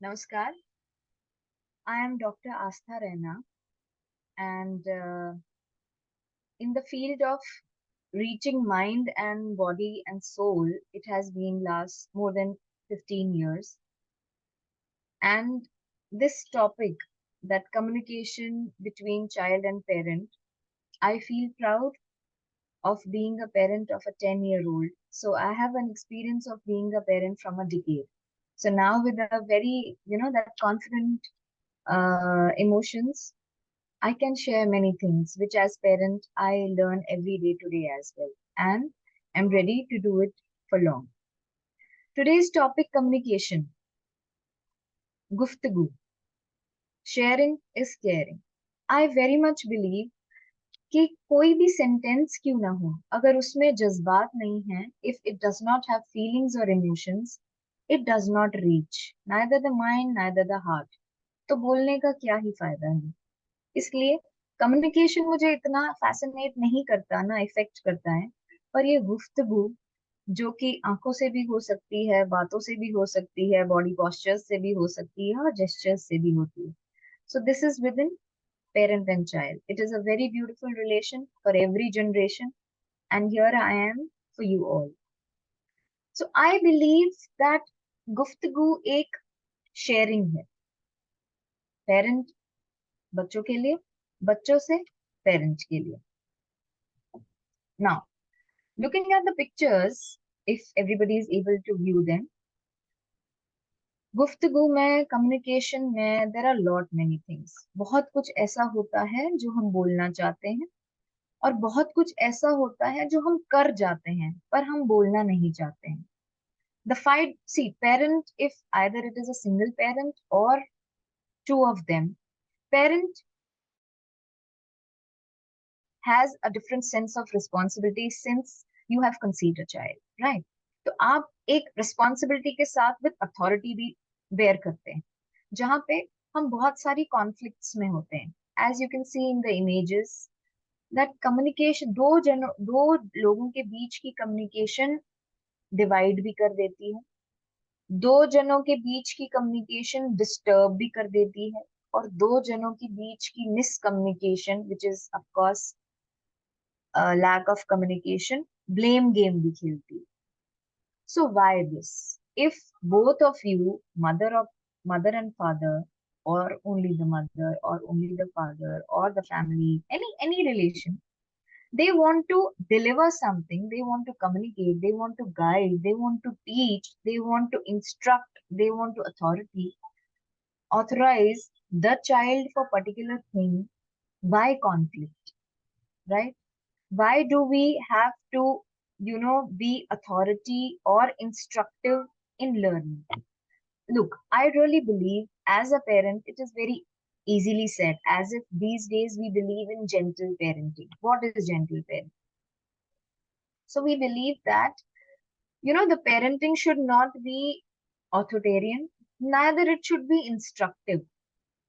Namaskar. I am Dr. Aastha Raina, and in the field of reaching mind and body and soul, it has been last more than 15 years. And this topic, that communication between child and parent, I feel proud of being a parent of a 10-year-old. So I have an experience of being a parent from a decade. So now with a very, that confident emotions, I can share many things which as parent I learn every day today as well and am ready to do it for long. Today's topic communication, guftagoo, sharing is caring. I very much believe कि कोई भी sentence क्यों ना हो अगर उसमें जज्बात नहीं है if it does not have feelings or emotions it does not reach neither the mind neither the heart तो बोलने का क्या ही फायदा है इसलिए कम्युनिकेशन मुझे इतना फैसिनेट नहीं करता ना इफेक्ट करता है पर ये गुफ्तगू जो कि आंखों से भी हो सकती है बातों से भी हो सकती है बॉडी पोस्चर्स से भी हो सकती है और जेस्चर्स से भी होती है so this is with in parent and child. It is a very beautiful relation for every generation, and here I am for you all. So I believe that गुफ्तगू एक शेयरिंग है पेरेंट बच्चों के लिए बच्चों से पेरेंट्स के लिए now looking at the pictures if everybody is able to view them गुफ्तगू में कम्युनिकेशन में there are lot many things बहुत कुछ ऐसा होता है जो हम बोलना चाहते हैं और बहुत कुछ ऐसा होता है जो हम कर जाते हैं पर हम बोलना नहीं चाहते हैं the fight see parent if either it is a single parent or two of them parent has a different sense of responsibility since you have conceived a child right तो आप एक रिस्पॉन्सिबिलिटी के साथ विद अथॉरिटी भी bear करते हैं जहां पे हम बहुत सारी कॉन्फ्लिक्ट्स में होते हैं as you can see in the images that communication दो लोगों के बीच की कम्युनिकेशन डिवाइड भी कर देती है दो जनों के बीच की कम्युनिकेशन डिस्टर्ब भी कर देती है और दो जनों के बीच की miscommunication which is of course lack of communication blame game भी खेलती है so why this if both of you mother and father or only the mother or only the father or the family any relation they want to deliver something they want to communicate they want to guide they want to teach they want to instruct they want to authorize the child for particular thing by conflict right why do we have to be authority or instructive in learning look I really believe as a parent it is very easily said as if these days we believe in gentle parenting what is gentle parenting so we believe that the parenting should not be authoritarian, neither it should be instructive.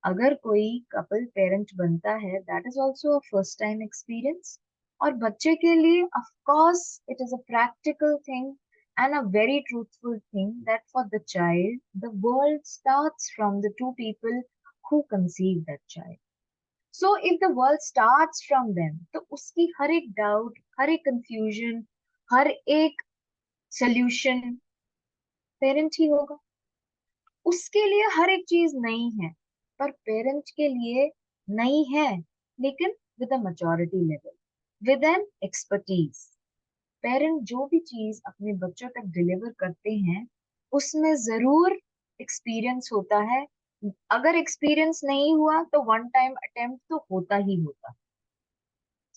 अगर कोई couple parent बनता है that is also a first time experience और बच्चे के लिए of course it is a practical thing and a very truthful thing that for the child the world starts from the two people who conceive that child so if the world starts from them तो उसकी हर एक doubt हर एक confusion हर एक solution parent ही होगा उसके लिए हर एक चीज नई है पर पेरेंट के लिए नई है लेकिन with a maturity level with an expertise parent जो भी चीज अपने बच्चों तक डिलीवर करते हैं उसमें जरूर एक्सपीरियंस होता है अगर एक्सपीरियंस नहीं हुआ तो वन टाइम अटेम्प्ट तो होता ही होता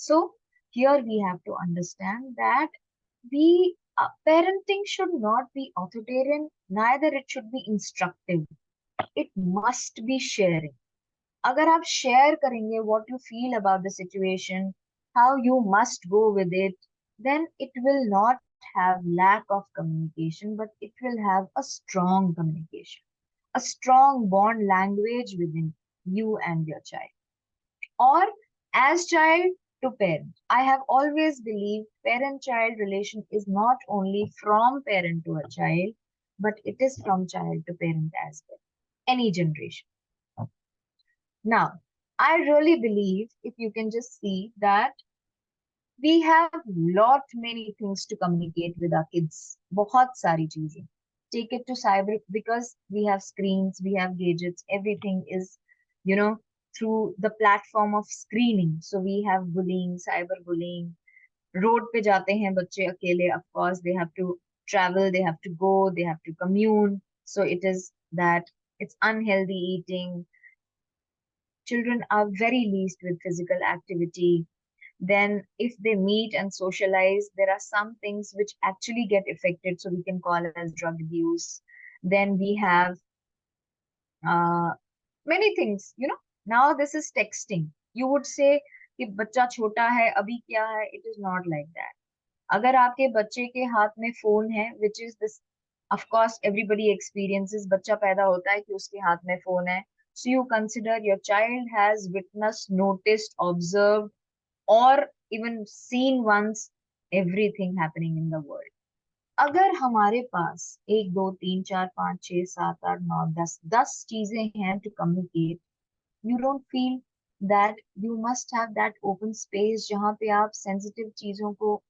so here we have to understand that the parenting should not be authoritarian, neither it should be instructive. It must be sharing. अगर आप share करेंगे what you feel about the situation, how you must go with it, then it will not have lack of communication, but it will have a strong communication, a strong bond language within you and your child. Or as child to parent. I have always believed parent-child relation is not only from parent to a child, but it is from child to parent as well. any generation. Now, I really believe if you can just see that we have lot many things to communicate with our kids. बहुत सारी चीजें. Take it to cyber because we have screens, we have gadgets, everything is, you know, through the platform of screening. So we have bullying, cyber bullying. Road पे जाते हैं बच्चे अकेले, of course they have to travel, they have to go, they have to commune. So it is that it's unhealthy eating. Children are very least with physical activity. Then if they meet and socialize, there are some things which actually get affected, so we can call it as drug abuse. Then we have uh, many things, now this is texting. You would say कि बच्चा छोटा है अभी क्या है, it is not like that. अगर आपके बच्चे के हाथ में फोन है, which is this, of course everybody experiences, बच्चा पैदा होता है कि उसके हाथ में फोन है. So you consider your child has witnessed, noticed, observed, or even seen once everything happening in the world. अगर हमारे पास एक दो तीन चार पाँच छह सात आठ नौ दस दस चीजें हैं to communicate, you don't feel that you must have that open space जहाँ पे आप sensitive चीजों को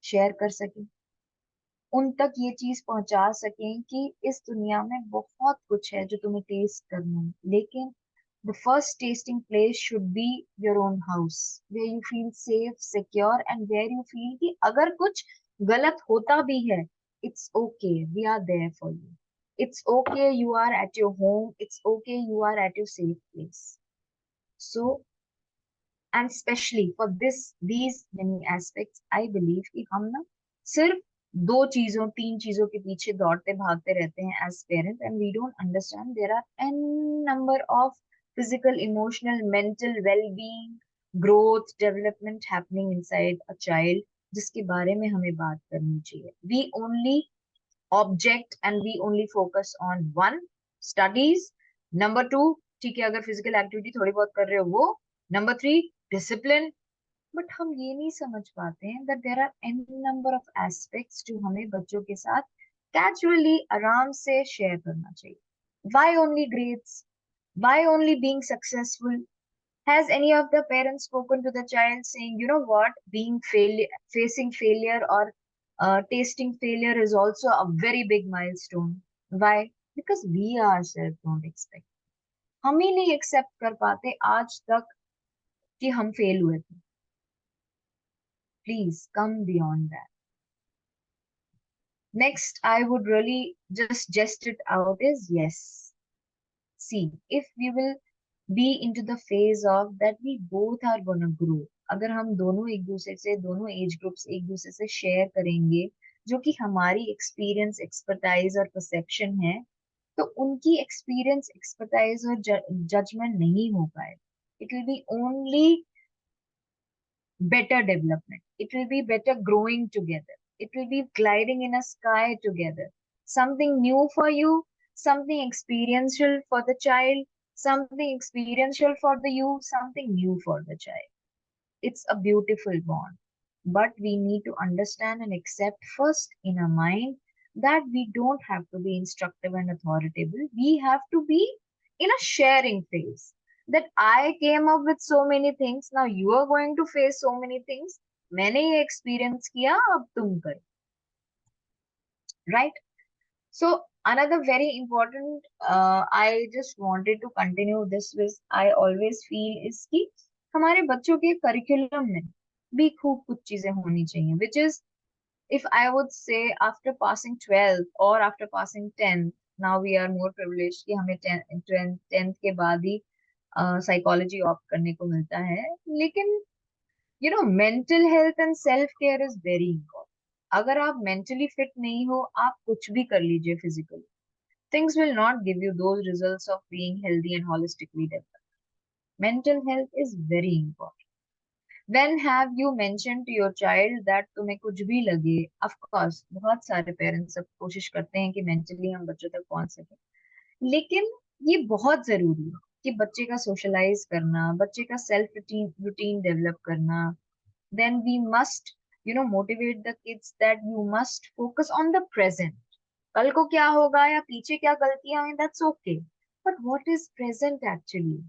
शेयर कर सकें, उन तक ये चीज पहुंचा सकें कि इस दुनिया में बहुत कुछ है जो तुम्हें टेस्ट करना है, लेकिन the first tasting place should be your own house, where you feel safe, secure, and where you feel कि अगर कुछ गलत होता भी है, it's okay, we are there for you. It's okay, you are at your home. It's okay, you are at your safe place. So, and especially for these many aspects, I believe कि हम ना सिर्फ दो चीजों तीन चीजों के पीछे दौड़ते भागते रहते हैं as parents, and we don't understand there are n number of physical, emotional, mental well-being, growth, development happening inside a child, जिसके बारे में हमें बात करनी चाहिए. We only object and we only focus on one, studies. Number two, ठीक है अगर फिजिकल एक्टिविटी थोड़ी बहुत कर रहे हो वो. Number three, discipline. बट हम ये नहीं समझ पाते हैं that there are n number of aspects जो हमें बच्चों के साथ कैजुअली आराम से शेयर करना चाहिए. Why only grades? Why only being successful? Has any of the parents spoken to the child saying, you know what, being facing failure or tasting failure is also a very big milestone? Why? Because we ourselves don't expect. हम ही नहीं accept कर पाते आज तक कि हम fail हुए थे. Please come beyond that. Next, I would really just jest it out is yes. See, if we will be into the phase of that we both are gonna grow. अगर हम दोनों एक दूसरे से, दोनों एज ग्रुप्स एक दूसरे से शेयर करेंगे जो कि हमारी एक्सपीरियंस, एक्सपर्टाइज और परसेप्शन है, तो उनकी एक्सपीरियंस, एक्सपर्टाइज और जजमेंट नहीं हो पाए. It will be only better development. It will be better growing together. It will be gliding in a sky together. Something new for you, something experiential for the child, something experiential for the you, something new for the child. It's a beautiful bond. But we need to understand and accept first in our mind that we don't have to be instructive and authoritative. We have to be in a sharing phase. That I came up with so many things, now you are going to face so many things. मैंने ये experience किया, अब तुम करो. Right? So another very important, I just wanted to continue this with, I always feel is कि हमारे बच्चों के करिकुलम में भी खूब कुछ चीजें होनी चाहिए, which is, if I would say after passing 12th or after passing 10th, now we are more privileged कि हमें 10th के बाद ही साइकोलॉजी ऑप्ट करने को मिलता है, लेकिन mental health and self care is very important. अगर आप मेंटली फिट नहीं हो, आप कुछ भी कर लीजिए physically, things will not give you those results of being healthy and holistically developed. Mental health is very important. When have you mentioned to your child that तुम्हें कुछ भी लगे? Of course, बहुत सारे पेरेंट्स अब कोशिश करते हैं कि मेंटली हम बच्चों तक पहुंच सके, लेकिन ये बहुत जरूरी है कि बच्चे का सोशलाइज करना, बच्चे का सेल्फ रूटीन डेवलप करना. Then we must motivate the kids that you must focus on the present. कल को क्या होगा या पीछे क्या गलतियां हुई, that's okay. but what is present actually.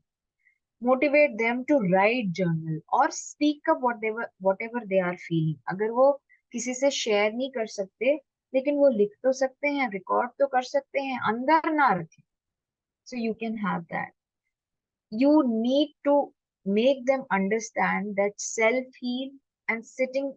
Motivate them to write journal or speak up whatever they are feeling. अगर वो किसी से शेयर नहीं कर सकते, लेकिन वो लिख तो सकते हैं, रिकॉर्ड तो कर सकते हैं, अंदर ना रखें. So you can have that. You need to make them understand that self heal and sitting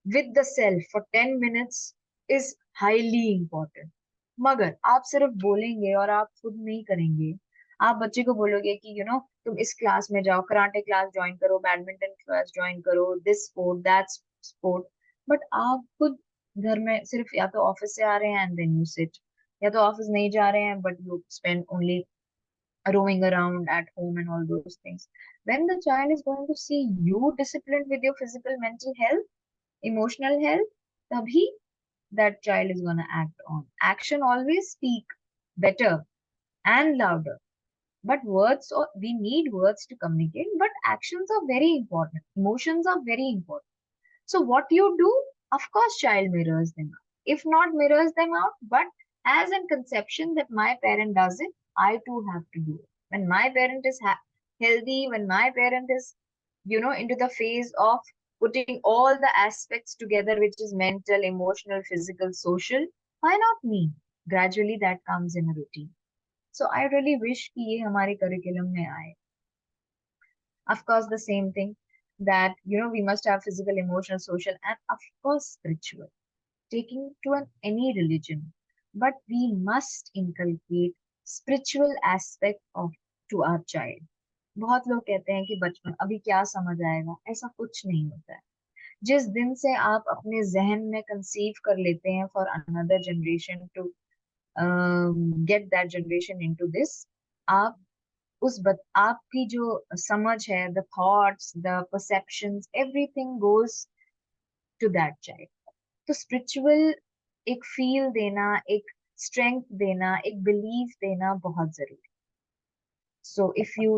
with the self for 10 minutes is highly important. मगर आप सिर्फ बोलेंगे और आप खुद नहीं करेंगे. आप बच्चे को बोलोगे कि तुम इस क्लास में जाओ, कराटे क्लास ज्वाइन करो, बैडमिंटन क्लास ज्वाइन करो, this sport that sport, but आप खुद घर में सिर्फ या तो ऑफिस से आ रहे हैं एंड देन यू सिट, या तो ऑफिस नहीं जा रहे हैं but you spend only roaming around at home and all those things. When the child is going to see you disciplined with your physical, mental health, emotional health, tabhi that child is going to act on. Action always speak better and louder. But words, or we need words to communicate, but actions are very important. Emotions are very important. So what you do, of course, child mirrors them out. If not mirrors them out, but as in conception that my parent does it, I too have to do it. When my parent is healthy, when my parent is, into the phase of putting all the aspects together, which is mental, emotional, physical, social, why not me? Gradually that comes in a routine. So I really wish कि ये हमारे curriculum में आए. Of course, the same thing that, we must have physical, emotional, social, and of course, spiritual, taking to any religion. But we must inculcate spiritual aspect of to our child. बहुत लोग कहते हैं कि बचपन अभी क्या समझ आएगा, ऐसा कुछ नहीं होता है. जिस दिन से आप अपने जहन में कंसीव कर लेते हैं for another generation to get that generation into this, आप आपकी जो समझ है, the thoughts, the perceptions, everything goes to that child. तो स्पिरिचुअल एक फील देना, एक स्ट्रेंथ देना, एक बिलीफ देना बहुत जरूरी. So if you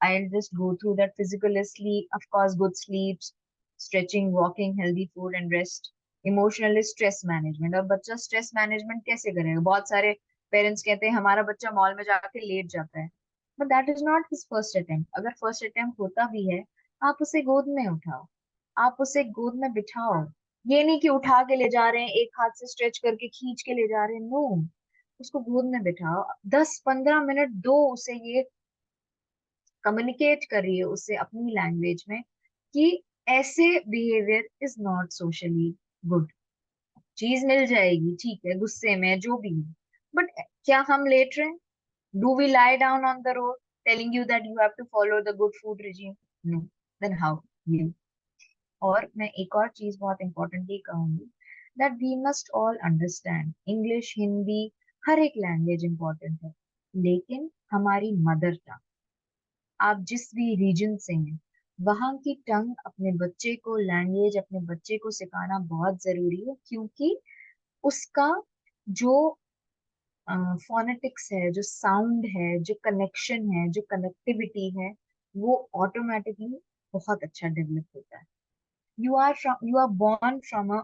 I'll just go through that. Physical is sleep, of course, good sleeps, stretching, walking, healthy food and rest. Emotional is stress management. अब बच्चा स्ट्रेस मैनेजमेंट कैसे करेगा? बहुत सारे पेरेंट्स कहते हैं हमारा बच्चा मॉल में जाके लेट जाता है, but that is not his first attempt. अगर फर्स्ट अटेम्प्ट होता भी है, आप उसे गोद में उठाओ, आप उसे गोद में बिठाओ. ये नहीं कि उठा के ले जा रहे हैं, एक हाथ से स्ट्रेच करके खींच के ले जा रहे हैं, नो. उसको गोद में बिठाओ, 10-15 मिनट दो उसे, ये कम्युनिकेट करिए उससे अपनी लैंग्वेज में कि ऐसे behaviour is not socially good. चीज मिल जाएगी, ठीक है, गुस्से में जो भी है, बट क्या हम लेट रहे हैं? Do we lie down on the road telling you that you have to follow the good food regime? No. Then how you? और मैं एक और चीज बहुत इंपॉर्टेंटली कहूंगी, that we must all understand English, Hindi, हर एक लैंग्वेज इंपॉर्टेंट है, लेकिन हमारी मदर टंग, आप जिस भी रीजन से हैं, वहां की टंग अपने बच्चे को, लैंग्वेज अपने बच्चे को सिखाना बहुत जरूरी है. क्योंकि उसका जो फोनेटिक्स है, जो साउंड है, जो कनेक्शन है, जो कनेक्टिविटी है, वो ऑटोमेटिकली बहुत अच्छा डेवलप होता है. You are born from a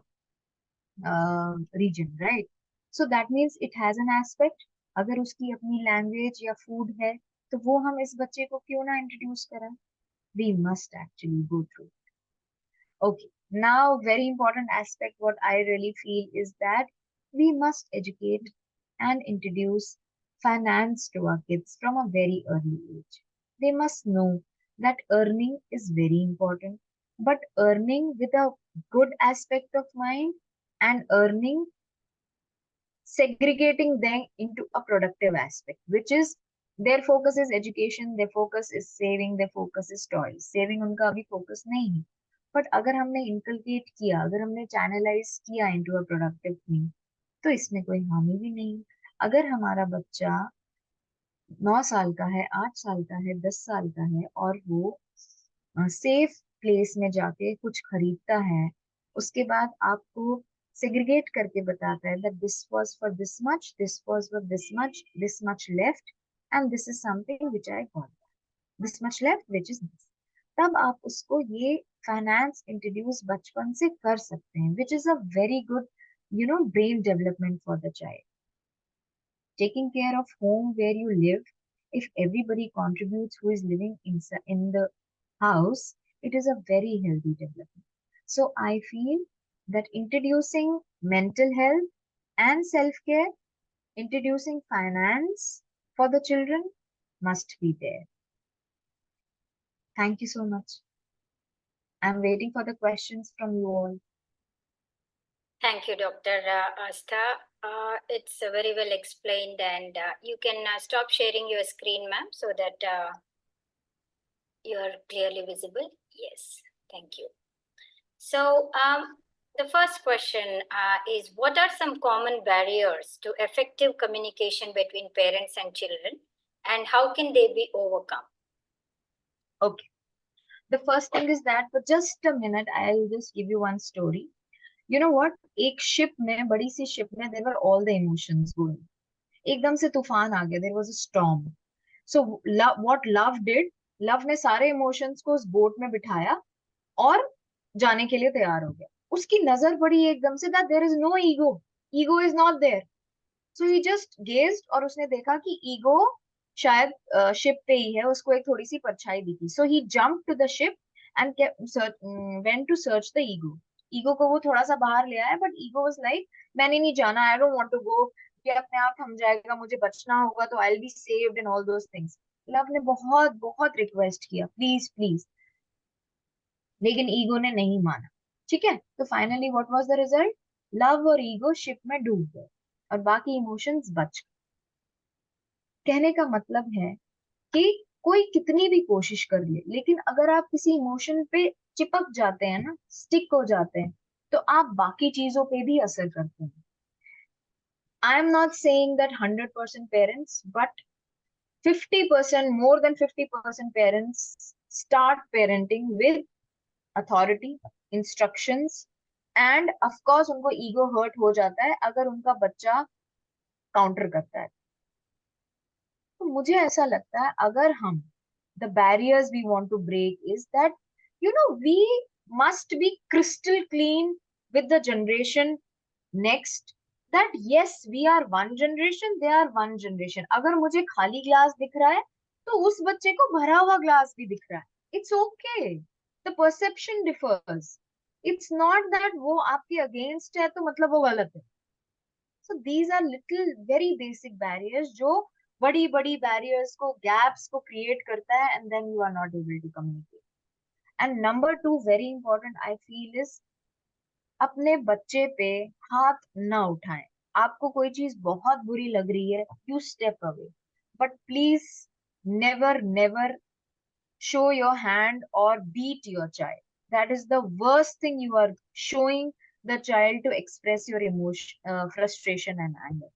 region, right? So that means it has an aspect. अगर उसकी अपनी लैंग्वेज या फूड है, तो वो हम इस बच्चे को क्यों ना इंट्रोड्यूस करें? We must actually go through. Okay, now very important aspect what I really feel is that we must educate and introduce finance to our kids from a very early age. They must know that earning is very important, but earning with a good aspect of mind, and earning segregating them into a productive aspect, which is their focus is education, their focus is saving, their focus is toys. Saving उनका अभी focus नहीं है, but अगर हमने inculcate किया, अगर हमने channelize किया into a productive thing, तो इसमें कोई हानि भी नहीं. अगर हमारा बच्चा 9 साल का है, 8 साल का है, 10 साल का है, और वो सेफ प्लेस में जाके कुछ खरीदता है, उसके बाद आपको सेग्रीगेट करके बताता है that this was for this much, this was for this much left, and this is something which I got, this much left which is this. तब आप उसको ये फाइनेंस इंट्रोड्यूस बचपन से कर सकते हैं, which is a very good brain development for the child. Taking care of home where you live if everybody contributes who is living in the house, it is a very healthy development. So I feel that introducing mental health and self-care, introducing finance for the children must be there. Thank you so much. I'm waiting for the questions from you all. Thank you, Dr. Aastha. It's very well explained, and you can stop sharing your screen, ma'am, so that you are clearly visible. Yes, thank you. So the first question is, what are some common barriers to effective communication between parents and children, and how can they be overcome? Okay. The first thing is that, for just a minute, I'll just give you one story. You know what? एक ship में, बड़ी सी ship में, there were all the emotions going. एकदम से तूफान आ गया. There was a storm. So what love did? Love ने सारे emotions को उस boat में बिठाया और जाने के लिए तैयार हो गया. उसकी नजर पड़ी एकदम से that there is no ego. Ego is not there. So he just gazed और उसने देखा कि ego शायद शिप पे ही है. उसको एक थोड़ी सी परछाई दिखी. So he jumped to the ship and went to search the ego. Ego को वो थोड़ा सा बाहर ले आया, बट ईगो वाज लाइक मैंने नहीं जाना, I don't want to go, ये अपने आप थम जाएगा, मुझे बचना होगा, तो I will be saved and all those things. Love ने बहुत बहुत रिक्वेस्ट किया, प्लीज प्लीज, लेकिन ईगो ने नहीं माना. ठीक है, तो finally what was the result? Love और ईगो शिप में डूब गए और बाकी इमोशंस बच गए. कहने का मतलब है कि कोई कितनी भी कोशिश कर ले, लेकिन अगर आप किसी इमोशन पे चिपक जाते हैं ना, स्टिक हो जाते हैं, तो आप बाकी चीजों पे भी असर करते हैं. I am not saying that 100% parents, but 50%, more than 50% parents start parenting with authority, instructions, and of course उनको ईगो हर्ट हो जाता है अगर उनका बच्चा काउंटर करता है. तो मुझे ऐसा लगता है अगर हम, the barriers we want to break is that, we must be crystal clean with the generation next, that yes, we are one generation, they are one generation. अगर मुझे खाली ग्लास दिख रहा है तो उस बच्चे को भरा हुआ ग्लास भी दिख रहा है. It's okay. The perception differs. It's not that वो आपके against है तो मतलब वो गलत है. So these are little very basic barriers जो बड़ी बड़ी barriers को, gaps को create करता है, and then you are not able to communicate. And number two, very important I feel is, अपने बच्चे पे हाथ ना उठाएं. आपको कोई चीज बहुत बुरी लग रही है, you step away, but please never never show your hand or beat your child. That is the worst thing. You are showing the child to express your emotion, frustration and anger.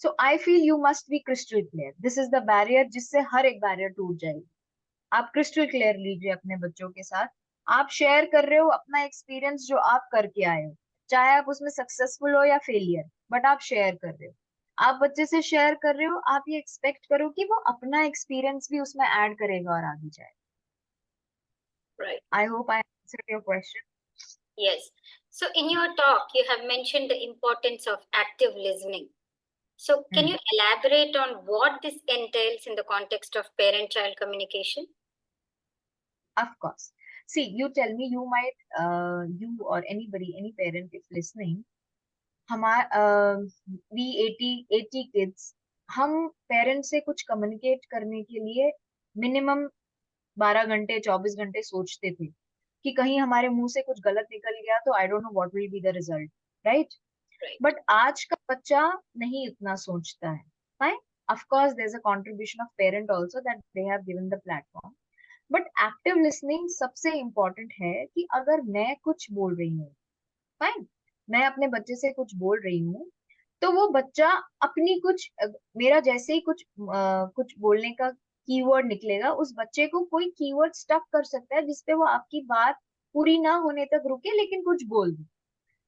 So I feel you must be crystal clear. This is the barrier जिससे हर एक barrier टूट जाएगी. आप crystal clear लीजिए अपने बच्चों के साथ. आप शेयर कर रहे हो अपना एक्सपीरियंस जो आप करके आए हो, चाहे आप उसमें सक्सेसफुल हो या फेलियर, बट आप शेयर कर रहे हो. आप बच्चे से शेयर कर रहे हो, आप ये एक्सपेक्ट करो कि वो अपना एक्सपीरियंस भी उसमें ऐड करेगा और आगे जाए. Right. I hope I answered your question. Yes. So in your talk, you have mentioned the importance of active listening. So can you elaborate on what this entails in the context of parent-child communication? Of course. See, you tell me, you might, you or anybody, any parent if listening, हमारा we 80 kids, हम parents से कुछ communicate करने के लिए minimum 12 घंटे 24 घंटे सोचते थे कि कहीं हमारे मुंह से कुछ गलत निकल गया तो I don't know what will be the result, right? But आज का बच्चा नहीं इतना सोचता है. Fine, of course there is a contribution of parent also that they have given the platform, but active listening सबसे इम्पोर्टेंट है. कि अगर मैं कुछ बोल रही हूँ, फाइन, मैं अपने बच्चे से कुछ बोल रही हूँ, तो वो बच्चा अपनी कुछ, मेरा जैसे ही कुछ बोलने का कीवर्ड निकलेगा, उस बच्चे को कोई कीवर्ड स्टक कर सकता है जिसपे वो आपकी बात पूरी ना होने तक रुके लेकिन कुछ बोल दे.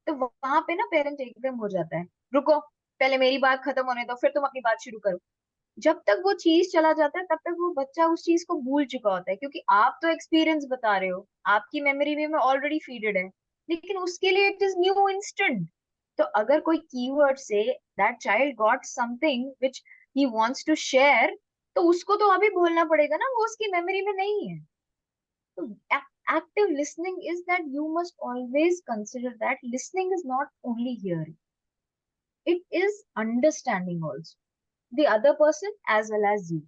तो वहां पे ना पेरेंट एकदम हो जाता है, रुको पहले मेरी बात खत्म होने दो फिर तुम अपनी बात शुरू करो. जब तक वो चीज चला जाता है तब तक वो बच्चा उस चीज को भूल चुका होता है, क्योंकि आप तो एक्सपीरियंस बता रहे हो, आपकी मेमोरी में ऑलरेडी फीडेड है, लेकिन उसके लिए इट इज न्यू इंस्टेंट. तो अगर कोई keyword say that child got something which he wants to share, तो उसको तो अभी बोलना पड़ेगा ना, वो उसकी मेमोरी में नहीं है. So active listening is that you must always consider that listening is not only hearing, it is understanding also the other person as well as you.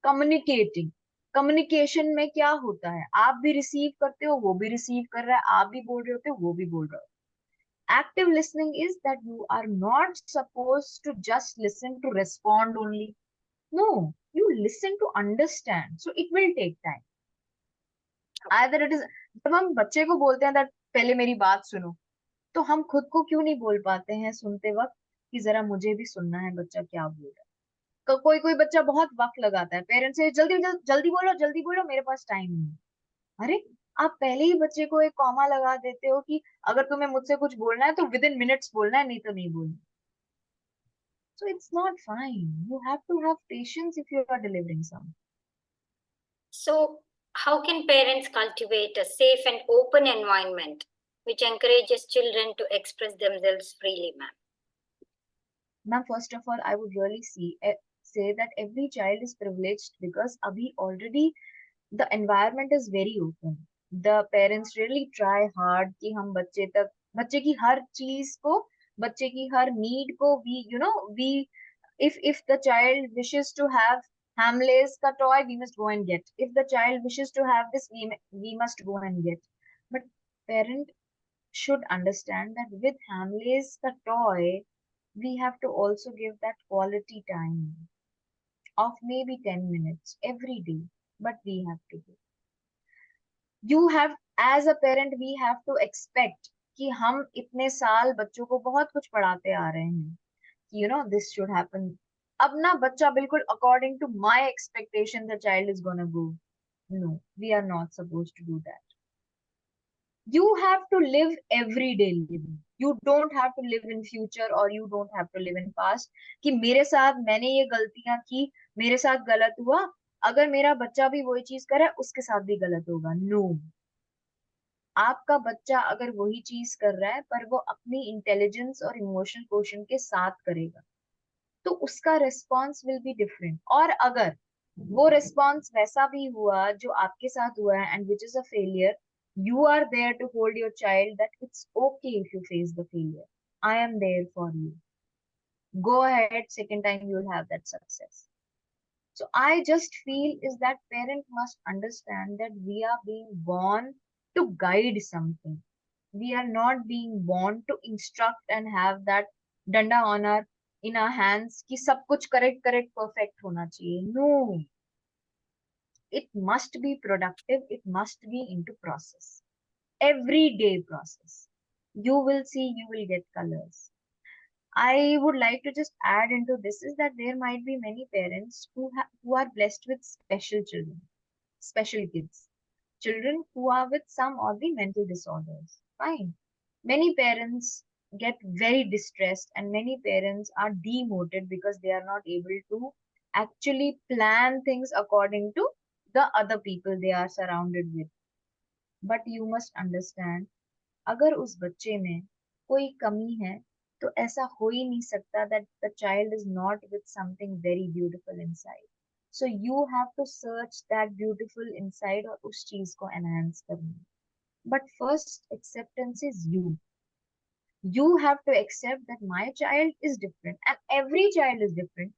Communicating, communication में क्या होता है, आप भी रिसीव करते हो, वो भी रिसीव कर रहा है, आप भी बोल रहे होते हो, वो भी बोल रहा हो. Active listening is that you are not supposed to just listen to respond only. No, you listen to understand, so it will take time. Either it is, जब हम बच्चे को बोलते हैं that पहले मेरी बात सुनो, तो हम खुद को क्यों नहीं बोल पाते हैं सुनते वक्त कि जरा मुझे भी सुनना है बच्चा क्या बोल रहा है. कोई कोई बच्चा बहुत वक्त लगाता है, पेरेंट्स से जल्दी बोलो मेरे पास टाइम नहीं है. अरे, आप पहले ही बच्चे को एक कॉमा लगा देते हो कि अगर तुम्हें मुझसे कुछ बोलना है तो विद इन मिनट्स बोलना है, नहीं तो नहीं बोलना. So it's not fine. You have to have patience if you are delivering something. So, how can parents cultivate a safe and open environment which encourages children to express themselves freely, ma'am? Now, first of all, I would really say that every child is privileged because abhi already the environment is very open. The parents really try hard कि हम बच्चे तक, बच्चे की हर चीज को, बच्चे की हर need को we if the child wishes to have Hamlet's ka toy, we must go and get. If the child wishes to have this, we must go and get. But parent should understand that with Hamlet's ka toy, we have to also give that quality time of maybe 10 minutes every day. But we have to do. You have, as a parent, we have to expect कि हम इतने साल बच्चों को बहुत कुछ पढ़ाते आ रहे हैं, this should happen. अब ना बच्चा बिल्कुल according to my expectation the child is gonna go. No, we are not supposed to do that. You have to live everyday living. You don't have to live in future or you don't have to live in past कि मेरे साथ मैंने ये गलतियां की, मेरे साथ गलत हुआ, अगर मेरा बच्चा भी वही चीज करे उसके साथ भी गलत होगा. नो, आपका बच्चा अगर वही चीज कर रहा है पर वो अपनी इंटेलिजेंस और इमोशनल क्वोशंट के साथ करेगा, तो उसका रिस्पॉन्स विल बी डिफरेंट. और अगर वो रिस्पॉन्स वैसा भी हुआ जो आपके साथ हुआ है and which is a failure, you are there to hold your child that it's okay if you face the failure. I am there for you. Go ahead, second time you will have that success. So I just feel is that parent must understand that we are being born to guide something. We are not being born to instruct and have that danda on our in our hands कि सब कुछ correct perfect होना चाहिए. No, it must be productive. It must be into process. Everyday process. You will see, you will get colors. I would like to just add into this is that there might be many parents who are blessed with special children, special kids, children who are with some of the mental disorders. Fine. Many parents get very distressed and many parents are demoted because they are not able to actually plan things according to the other people they are surrounded with. But you must understand, अगर उस बच्चे में कोई कमी है तो ऐसा हो ही नहीं सकता that the child is not with something very beautiful inside. So you have to search that beautiful inside और उस चीज को enhance करना. But first acceptance is you. You have to accept that my child is different and every child is different.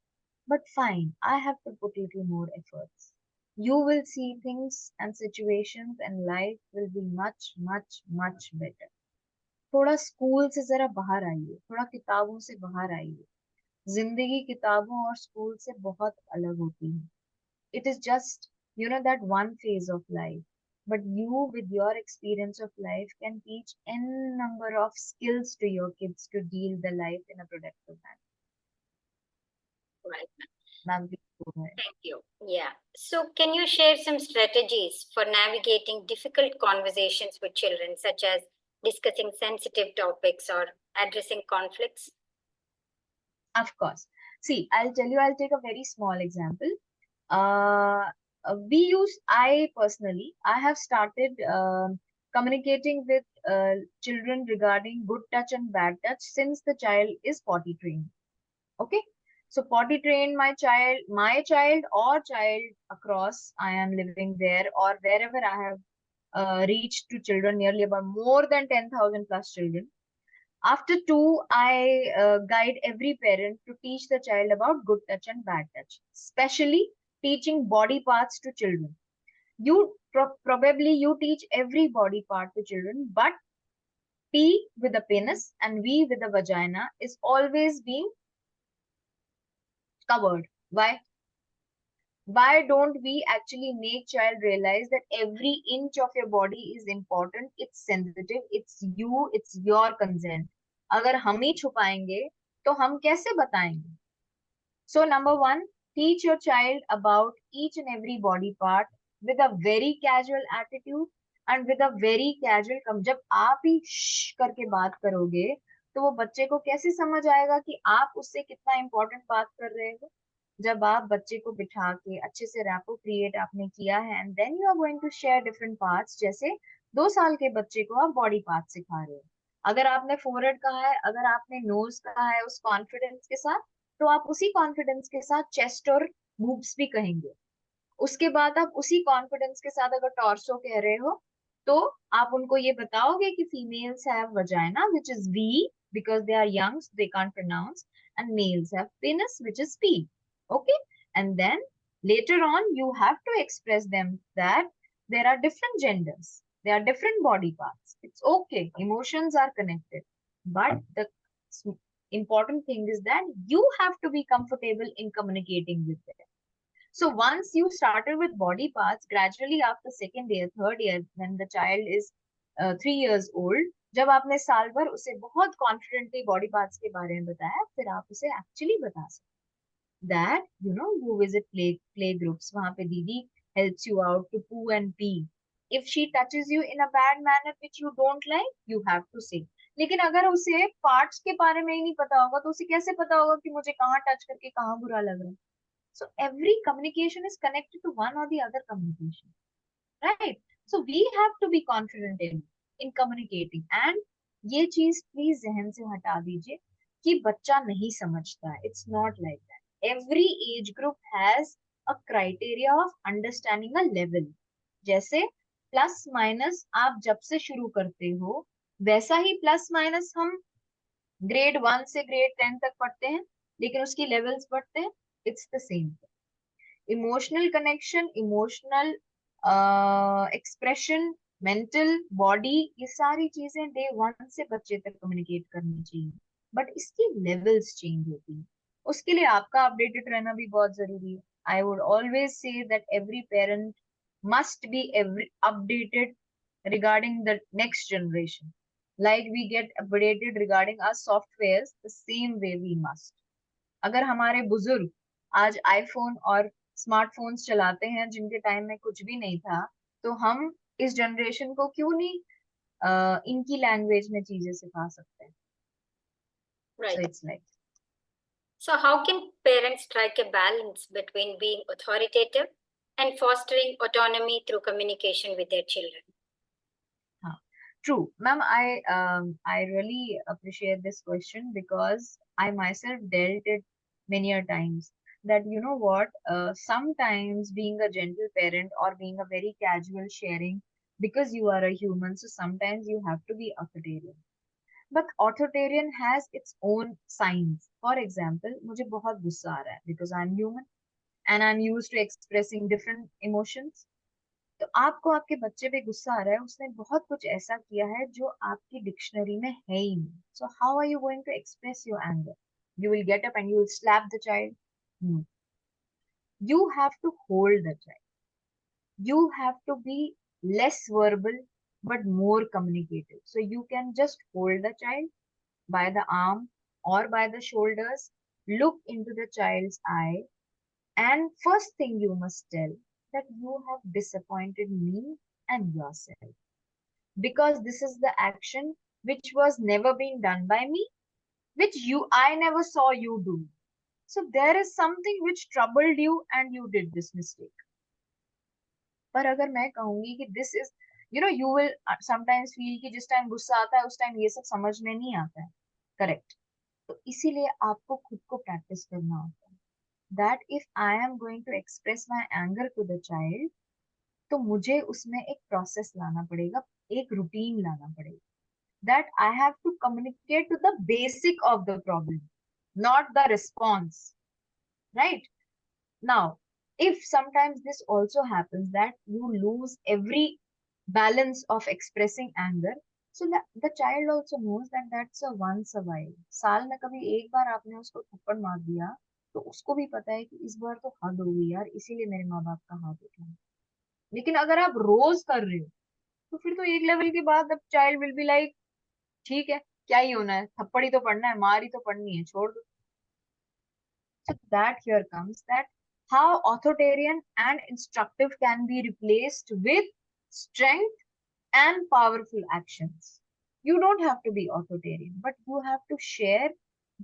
But fine, I have to put little more efforts. You will see things and situations and life will be much, much, much better. थोड़ा school से जरा बाहर आइए, थोड़ा किताबों से बाहर आइए. जिंदगी किताबों और स्कूल से बहुत अलग होती है. It is just, that one phase of life. But you, with your experience of life, can teach n number of skills to your kids to deal the life in a productive manner. Right. Ma'am, please go ahead. Thank you. Yeah. So, can you share some strategies for navigating difficult conversations with children, such as discussing sensitive topics or addressing conflicts? Of course. See, I'll tell you, I'll take a very small example. Uh, I personally, I have started communicating with children regarding good touch and bad touch since the child is potty trained. Okay. So potty train my child or child across I am living there or wherever I have reached to children, nearly about more than 10,000 plus children. After two, I guide every parent to teach the child about good touch and bad touch, especially teaching body parts to children. Probably you teach every body part to children, but P with the penis and V with the vagina is always being covered. Why? Why don't we actually make child realize that every inch of your body is important, it's sensitive, it's your consent. अगर हम ही छुपाएंगे तो हम कैसे बताएंगे? So number one, teach your child about each and every body part with a very casual attitude and with a very casual जब आप ही करके बात करोगे तो वो बच्चे को कैसे समझ आएगा कि आप उससे कितना इंपॉर्टेंट बात कर रहे हो? जब आप बच्चे को बिठा के अच्छे से रैपो क्रिएट आपने किया है and then you are going to share different parts, जैसे 2 साल के बच्चे को आप बॉडी पार्ट सिखा रहे हो। अगर आपने फोरहेड कहा है, अगर आपने नोज कहा है उस कॉन्फिडेंस के साथ, तो आप उसी कॉन्फिडेंस के साथ चेस्ट और बूब्स भी कहेंगे। उसके बाद आप उसी कॉन्फिडेंस के साथ अगर टॉर्सो कह रहे हो तो आप उनको ये बताओगे कि females have vagina which is V because they are young they can't pronounce, and males have penis which is P. Okay, and then later on you have to express them that there are different genders, there are different body parts, it's okay, emotions are connected, but the important thing is that you have to be comfortable in communicating with them. So once you started with body parts, gradually after second year, third year, when the child is 3 years old, जब आपने साल भर उसे बहुत confidently body parts के बारे में बताया, फिर आप उसे एक्चुअली बता सकते that you visit play groups, वहां पे दीदी helps you out to poo and pee. If she touches you in a bad manner which you don't like, you have to say. लेकिन अगर उसे पार्ट्स के बारे में ही नहीं पता होगा तो उसे कैसे पता होगा कि मुझे कहाँ टच करके कहाँ बुरा लग रहा है? So every communication is connected to one or the other communication, right? So we have to be confident in communicating. And ये चीज प्लीज जहन से हटा दीजिए कि बच्चा नहीं समझता है. It's not like that. Every age group has a criteria of understanding a level. जैसे प्लस माइनस आप जब से शुरू करते हो, वैसा ही प्लस माइनस हम ग्रेड 1 से ग्रेड 10 तक पढ़ते हैं, लेकिन उसकी लेवल्स बढ़ते हैं. It's the same. Emotional connection, emotional expression, mental, body, ये सारी चीजें डे 1 से बच्चे तक कम्युनिकेट करनी चाहिए, बट इसकी लेवल्स चेंज होती हैं. उसके लिए आपका अपडेटेड रहना भी बहुत जरूरी है. I would always say that every parent must be updated regarding the next generation, like we get updated regarding our softwares, the same way we must. अगर हमारे बुजुर्ग आज आईफोन और स्मार्टफोन्स चलाते हैं जिनके टाइम में कुछ भी नहीं था, तो हम इस जनरेशन को क्यों नहीं इनकी लैंग्वेज में चीजें सिखा सकते हैं? Right. So it's like, so how can parents strike a balance between being authoritative and fostering autonomy through communication with their children? True, ma'am. I really appreciate this question because I myself dealt it many a times. That you know what, sometimes being a gentle parent or being a very casual sharing, because you are a human, so sometimes you have to be authoritarian. But authoritarian has its own signs. For example, मुझे बहुत गुस्सा आ रहा है because I'm human and I'm used to expressing different emotions. तो आपको आपके बच्चे पे गुस्सा आ रहा है, उसने बहुत कुछ ऐसा किया है जो आपकी डिक्शनरी में है ही नहीं. So how are you going to express your anger? You will get up and you will slap the child? No. You have to hold the child. You have to be less verbal but more communicative. So you can just hold the child by the arm or by the shoulders, look into the child's eye, and first thing you must tell that you have disappointed me and yourself, because this is the action which was never been done by me, which you I never saw you do. So there is something which troubled you and you did this mistake. पर अगर मैं कहूंगी कि this is, you will sometimes feel कि जिस time गुस्सा आता है उस टाइम ये सब समझ में नहीं आता है. Correct. तो इसीलिए आपको खुद को प्रैक्टिस करना होता है that if I am going to express my anger to the child, तो मुझे उसमें एक प्रोसेस लाना पड़ेगा, एक रूटीन लाना पड़ेगा, that I have to communicate to the basic of the problem, not the response, right? Now, if sometimes this also happens that you lose every balance of expressing anger, so that the child also knows that that's a once a while. साल में कभी एक बार आपने उसको थप्पड़ मार दिया, तो उसको भी पता है कि इस बार तो हद हो गई यार, इसीलिए मेरे माँ बाप का हाथ उठा। लेकिन अगर आप रोज कर रहे हो, तो फिर तो एक लेवल के बाद अब चाइल्ड विल बी लाइक, ठीक है, क्या ही होना है, थप्पड़ ही तो पड़ना है, मार ही तो पड़नी है, छोड़ दो। So that here comes that how authoritarian and instructive can be replaced with strength and powerful actions. You don't have to be authoritarian, but you have to share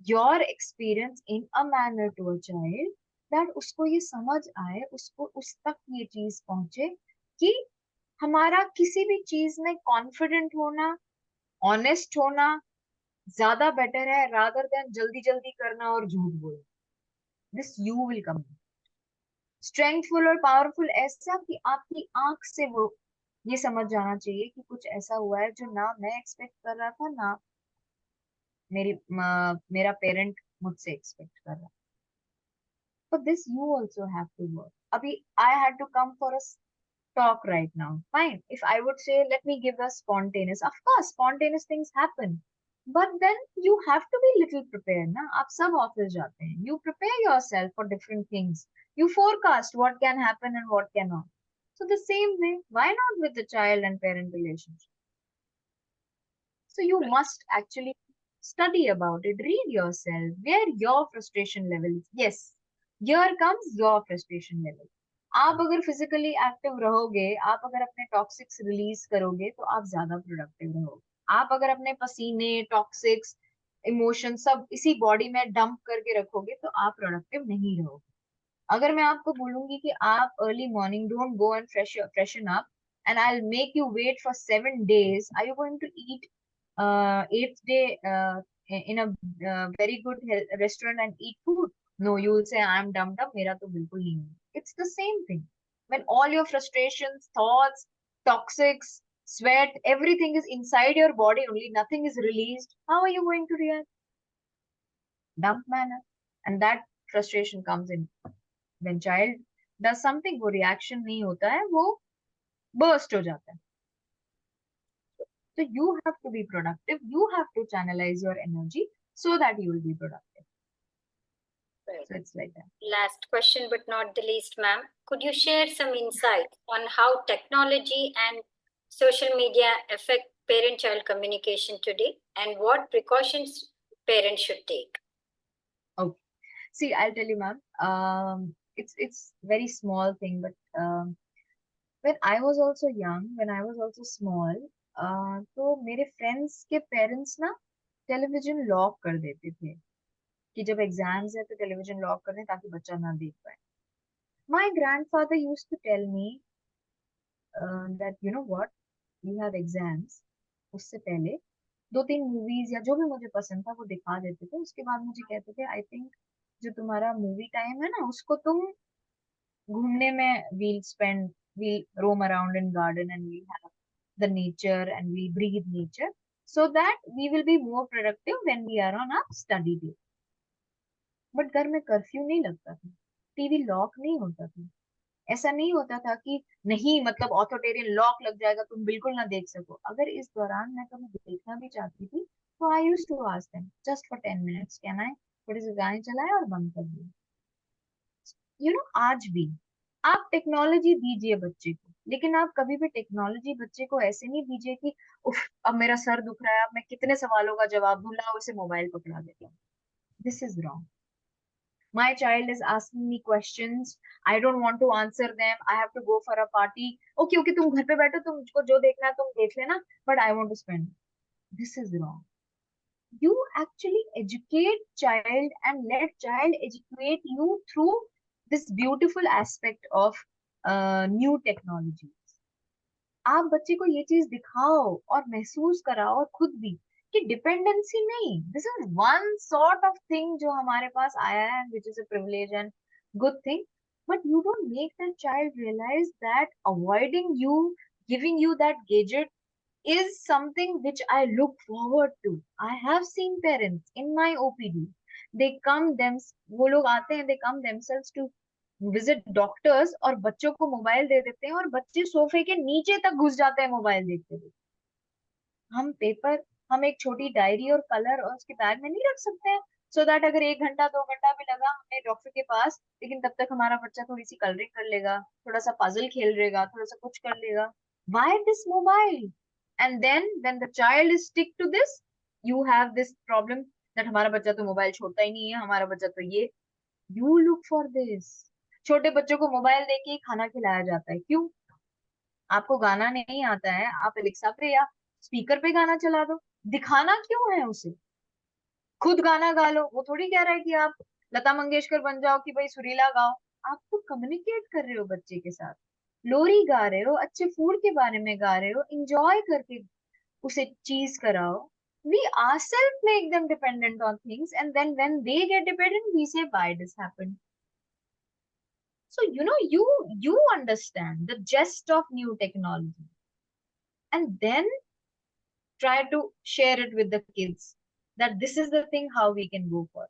your experience in a manner to a child that उसको ये समझ आए, उसको उस तक ये चीज पहुंचे कि हमारा किसी भी चीज में कॉन्फिडेंट होना, ऑनेस्ट होना ज्यादा बेटर है रादर देन जल्दी जल्दी करना और झूठ बोलना। This you will come strengthful और पावरफुल ऐसा कि आपकी आंख से वो ये समझ जाना चाहिए कि कुछ ऐसा हुआ है जो ना मैं एक्सपेक्ट कर रहा था, ना मेरा पेरेंट मुझसे एक्सपेक्ट कर रहा। For this you also have to work. Abhi I had to come for a talk right now. Fine. If I would say, let me give a spontaneous, of course, spontaneous things happen. But then you have to be little prepared. Na? आप सब office जाते हैं. You prepare yourself for different things. You forecast what can happen and what cannot. So the same way, why not with the child and parent relationship? So you Right. must actually study about it, read yourself, where your frustration level is. Yes, here comes your frustration level. आप अगर physically active रहोगे, आप अगर अपने toxics release करोगे, तो आप ज्यादा प्रोडक्टिव रहोगे। आप अगर अपने पसीने, टॉक्सिक्स, इमोशन सब इसी बॉडी में डंप करके रखोगे, तो आप प्रोडक्टिव नहीं रहोगे। अगर मैं आपको बोलूंगी कि आप early morning don't go and freshen up and I will make you wait for 7 days, are you going to eat eighth day in a very good restaurant and eat food? No, you will say I am dumped up, mera to bilkul nahi hai. It's the same thing. When all your frustrations, thoughts, toxics, sweat, everything is inside your body only, nothing is released, how are you going to react? Dump manner. And that frustration comes in when child does something, वो reaction नहीं होता है, वो burst हो जाता है। So you have to be productive. You have to channelize your energy so that you will be productive. Right. So it's like that. Last question, but not the least, ma'am. Could you share some insight on how technology and social media affect parent-child communication today, and what precautions parents should take? Okay. See, I'll tell you, ma'am. It's very small thing, but when I was also young, when I was also small, तो मेरे friends के parents ना television lock कर देते थे कि जब exams है तो television lock कर दें ताकि बच्चा ना देख पाए। My grandfather used to tell me that you know what, you have exams, उससे पहले दो तीन मूवीज या जो भी मुझे पसंद था वो दिखा देते थे, उसके बाद मुझे कहते थे आई थिंक जो तुम्हारा मूवी टाइम है ना उसको तुम घूमने में we'll roam around in garden and we'll have the nature and we'll breathe nature so that we will be more productive when we are on our study day. But घर में curfew नहीं लगता था, टीवी लॉक नहीं होता था, ऐसा नहीं होता था कि नहीं मतलब ऑथोटेरियन लॉक लग जाएगा तुम बिल्कुल ना देख सको। अगर इस दौरान मैं कभी देखना भी चाहती थी, तो I used to ask them just for 10 minutes, can I, थोड़े से गाने चलाए और बंद कर दिए। आज भी आप टेक्नोलॉजी दीजिए बच्चे को, लेकिन आप कभी भी टेक्नोलॉजी बच्चे को ऐसे नहीं दीजिए कि उफ अब मेरा सर दुख रहा है, अब मैं कितने सवालों का जवाब दूं, लाओ उसे मोबाइल पकड़ा देता हूँ। This is wrong. My child is asking me questions, I don't want to answer them, I have to go for a party, okay okay तुम घर पे बैठो, तुमको जो देखना है तुम देख लेना, but I want to spend, this is wrong। You actually educate child and let child educate you through this beautiful aspect of new technology। आप बच्चे को ये चीज दिखाओ और महसूस कराओ और खुद भी कि डिपेंडेंसी नहीं, this is one sort of thing जो हमारे पास आया है, which is a privilege and good thing, but you don't make that child realize that avoiding you giving you that gadget is something which I look forward to. I have seen parents in my OPD. They come them, वो लोग आते हैं, they come themselves to visit doctors और बच्चों को mobile दे देते हैं और बच्चे सोफे के नीचे तक घुस जाते हैं मोबाइल देखते हुए। हम पेपर, हम एक छोटी डायरी और कलर और उसके बैग में नहीं रख सकते हैं, सो दैट अगर 1 घंटा 2 घंटा भी लगा हमें डॉक्टर के पास, लेकिन तब तक हमारा बच्चा थोड़ी सी कलरिंग कर लेगा, थोड़ा सा पजल खेल लेगा, थोड़ा सा कुछ कर लेगा। Why this mobile? And then when the child is stick to this, you have this problem that हमारा बच्चा तो मोबाइल छोड़ता ही नहीं है, हमारा बच्चा तो ये, यू लुक फॉर दिस। छोटे बच्चों को मोबाइल देके ही खाना खिलाया जाता है, क्यों? आपको गाना नहीं आता है, आप एलेक्सा पे या स्पीकर पे गाना चला दो, दिखाना क्यों है उसे? खुद गाना गा लो, वो थोड़ी कह रहा है कि आप लता मंगेशकर बन जाओ कि भाई सुरीला गाओ। आप तो कम्युनिकेट कर रहे हो बच्चे के साथ, लोरी गा रहे हो, अच्छे फूड के बारे में गा रहे हो, इंजॉय करके उसे चीज कराओ। We ourselves make them dependent on things, and then when they get dependent, we say, why this happened? So, you understand the gist of new technology, and then try to share it with the kids that this is the thing how we can go for.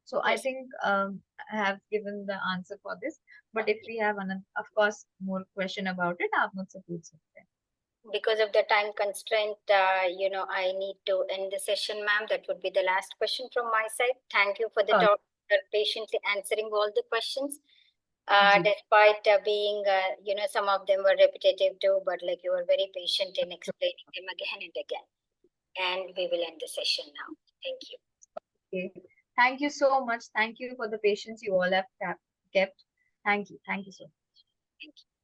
So I Yes. think I have given the answer for this. But if we have another, of course, more question about it, आप मुझसे पूछ सकते हैं. Because of the time constraint, I need to end the session, ma'am. That would be the last question from my side. Thank you for the Sure. talk, for patiently answering all the questions. Ji. Despite being, some of them were repetitive too, but like you were very patient in explaining them again and again. And we will end the session now. Thank you. Okay. Thank you so much. Thank you for the patience you all have kept. Thank you. Thank you so much. Thank you.